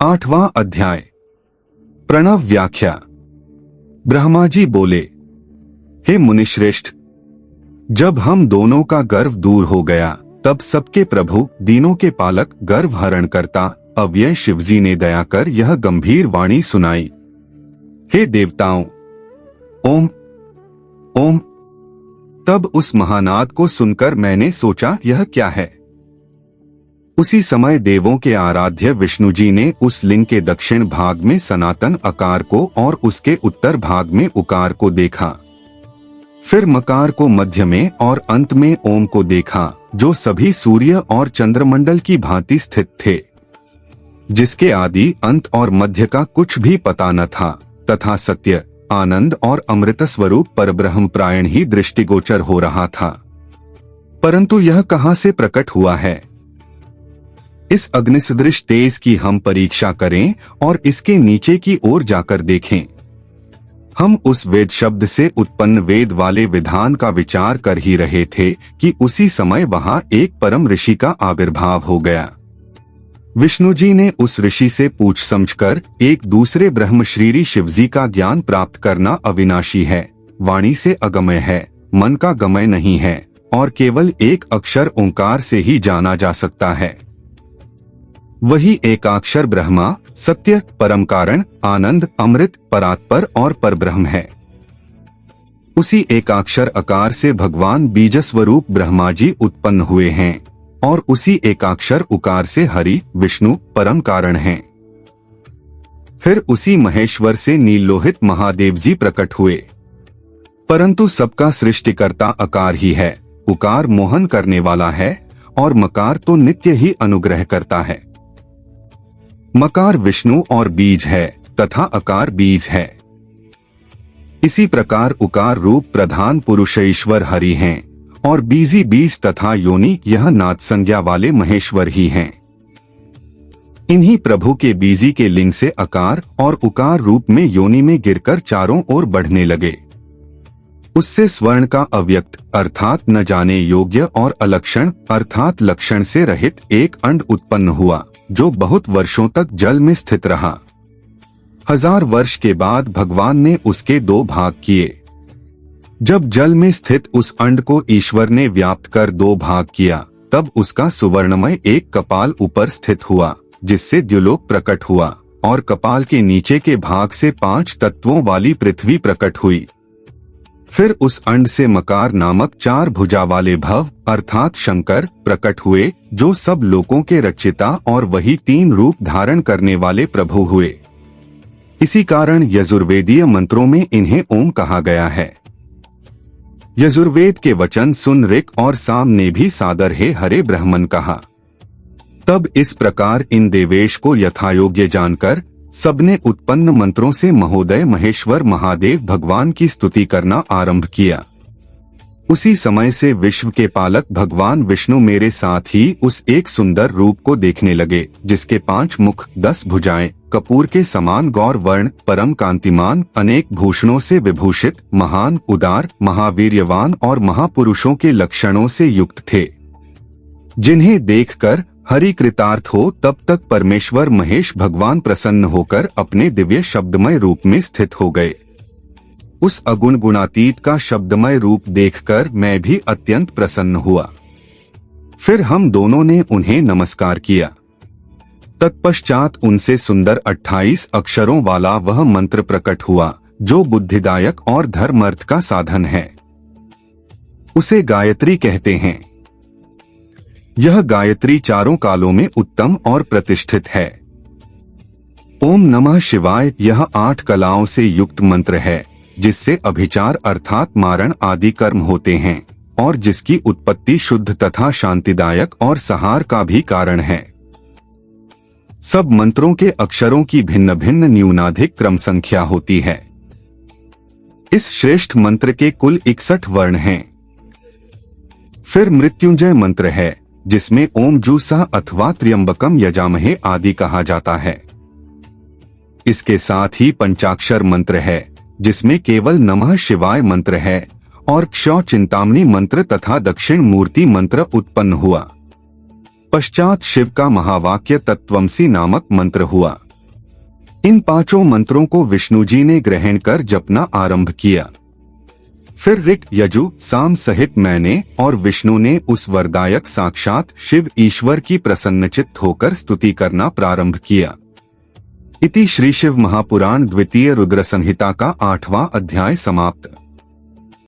8वां अध्याय। प्रणव व्याख्या। ब्रह्मा जी बोले, हे मुनिश्रेष्ठ, जब हम दोनों का गर्व दूर हो गया तब सबके प्रभु, दीनों के पालक, गर्व हरण करता अव्यय शिवजी ने दया कर यह गंभीर वाणी सुनाई। हे देवताओं, ओम ओम। तब उस महानाद को सुनकर मैंने सोचा, यह क्या है? उसी समय देवों के आराध्य विष्णु जी ने उस लिंग के दक्षिण भाग में सनातन अकार को और उसके उत्तर भाग में उकार को देखा। फिर मकार को मध्य में और अंत में ओम को देखा, जो सभी सूर्य और चंद्रमंडल की भांति स्थित थे, जिसके आदि, अंत और मध्य का कुछ भी पता न था, तथा सत्य, आनंद और अमृत स्वरूप परब्रह्म प्रायण ही दृष्टिगोचर हो रहा था। परंतु यह कहां से प्रकट हुआ है? इस अग्निसदृश तेज की हम परीक्षा करें और इसके नीचे की ओर जाकर देखें। हम उस वेद शब्द से उत्पन्न वेद वाले विधान का विचार कर ही रहे थे कि उसी समय वहां एक परम ऋषि का आविर्भाव हो गया। विष्णु जी ने उस ऋषि से पूछ समझकर एक दूसरे ब्रह्म श्री शिवजी का ज्ञान प्राप्त करना अविनाशी है, वाणी से अगमय है, मन का गमय नहीं है और केवल एक अक्षर ओंकार से ही जाना जा सकता है। वही एकाक्षर ब्रह्मा, सत्य, परम कारण, आनंद, अमृत, परात्पर और परब्रह्म है। उसी एकाक्षर अकार से भगवान बीज स्वरूप ब्रह्मा जी उत्पन्न हुए हैं और उसी एकाक्षर उकार से हरि, विष्णु, परम कारण हैं। फिर उसी महेश्वर से नीलोहित महादेव जी प्रकट हुए। परंतु सबका सृष्टिकर्ता अकार ही है। उकार मोहन करने वाला है और मकार तो नित्य ही अनुग्रह करता है। मकार विष्णु और बीज है तथा अकार बीज है। इसी प्रकार उकार रूप प्रधान पुरुष ईश्वर हरि हैं और बीजी बीज तथा योनि यह नाद संज्ञा वाले महेश्वर ही हैं। इन्हीं प्रभु के बीजी के लिंग से अकार और उकार रूप में योनि में गिरकर चारों ओर बढ़ने लगे। उससे स्वर्ण का अव्यक्त अर्थात न जाने योग्य और अलक्षण अर्थात लक्षण से रहित एक अंड उत्पन्न हुआ, जो बहुत वर्षों तक जल में स्थित रहा। 1000 वर्ष के बाद भगवान ने उसके 2 भाग किए। जब जल में स्थित उस अंड को ईश्वर ने व्याप्त कर 2 भाग किया, तब उसका सुवर्णमय एक कपाल ऊपर स्थित हुआ, जिससे द्युलोक प्रकट हुआ और कपाल के नीचे के भाग से 5 तत्वों वाली पृथ्वी प्रकट हुई। फिर उस अंड से मकार नामक 4 भुजा वाले भव अर्थात शंकर प्रकट हुए, जो सब लोकों के रचिता और वही 3 रूप धारण करने वाले प्रभु हुए। इसी कारण यजुर्वेदीय मंत्रों में इन्हें ओम कहा गया है। यजुर्वेद के वचन सुन ऋक और साम ने भी सादर हे हरे ब्रह्मन कहा। तब इस प्रकार इन देवेश को यथायोग्य जानकर सबने उत्पन्न मंत्रों से महोदय महेश्वर महादेव भगवान की स्तुति करना आरंभ किया। उसी समय से विश्व के पालक भगवान विष्णु मेरे साथ ही उस एक सुंदर रूप को देखने लगे, जिसके 5 मुख, 10 भुजाएं, कपूर के समान गौर वर्ण, परम कांतिमान, अनेक भूषणों से विभूषित, महान, उदार, महावीर्यवान और महापुरुषों के लक्षणों से युक्त थे, जिन्हें देखकर हरि कृतार्थ हो तब तक परमेश्वर महेश भगवान प्रसन्न होकर अपने दिव्य शब्दमय रूप में स्थित हो गए। उस अगुण गुणातीत का शब्दमय रूप देखकर मैं भी अत्यंत प्रसन्न हुआ। फिर हम दोनों ने उन्हें नमस्कार किया। तत्पश्चात उनसे सुंदर 28 अक्षरों वाला वह मंत्र प्रकट हुआ, जो बुद्धिदायक और धर्मार्थ का साधन है। उसे गायत्री कहते हैं। यह गायत्री चारों कालों में उत्तम और प्रतिष्ठित है। ओम नमः शिवाय यह 8 कलाओं से युक्त मंत्र है, जिससे अभिचार अर्थात मारण आदि कर्म होते हैं और जिसकी उत्पत्ति शुद्ध तथा शांतिदायक और सहार का भी कारण है। सब मंत्रों के अक्षरों की भिन्न भिन्न न्यूनाधिक क्रम संख्या होती है। इस श्रेष्ठ मंत्र के कुल 61 वर्ण हैं। फिर मृत्युंजय मंत्र है, जिसमें ओम जूसा अथवा त्र्यंबकम यजामहे आदि कहा जाता है। इसके साथ ही पंचाक्षर मंत्र है, जिसमें केवल नमः शिवाय मंत्र है और क्षौ चिंतामणि मंत्र तथा दक्षिण मूर्ति मंत्र उत्पन्न हुआ। पश्चात शिव का महावाक्य तत्वमसि नामक मंत्र हुआ, इन 5 मंत्रों को विष्णु जी ने ग्रहण कर जपना आरंभ किया। फिर ऋक, यजु, साम सहित मैंने और विष्णु ने उस वरदायक साक्षात शिव ईश्वर की प्रसन्नचित्त होकर स्तुति करना प्रारंभ किया। इति श्री शिव महापुराण द्वितीय रुद्र संहिता का 8वां अध्याय समाप्त।